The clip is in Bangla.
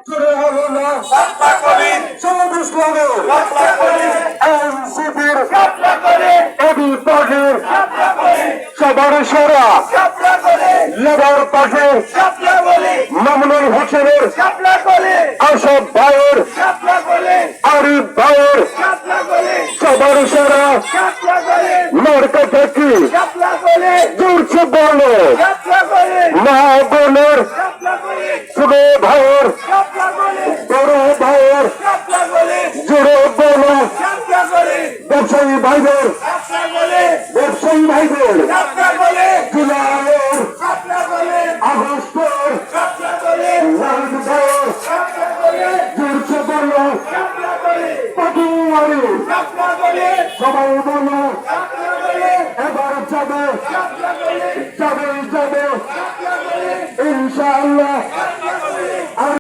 জোরে হলো না সমাবেশ লাগে এনসিপির এবি পার্টির সবার সেরা লেবার পার্টির মামুনুল হোসেনের আশাফ ভাইয়ের আরিফ ভাইয়ের সবার সেরা মার্কা থেকে জোরছে বলো মা বোনের ছোট ভাইয়ের বড় ভাইয়ের জোরে বলো ব্যবসায়ী ভাইদের জুলাইয়ের আগস্টের লাইন ভাইয়ের জোরছে বলো পাটুয়ারি সবাই বলো এবার যাবে যাবে যাবে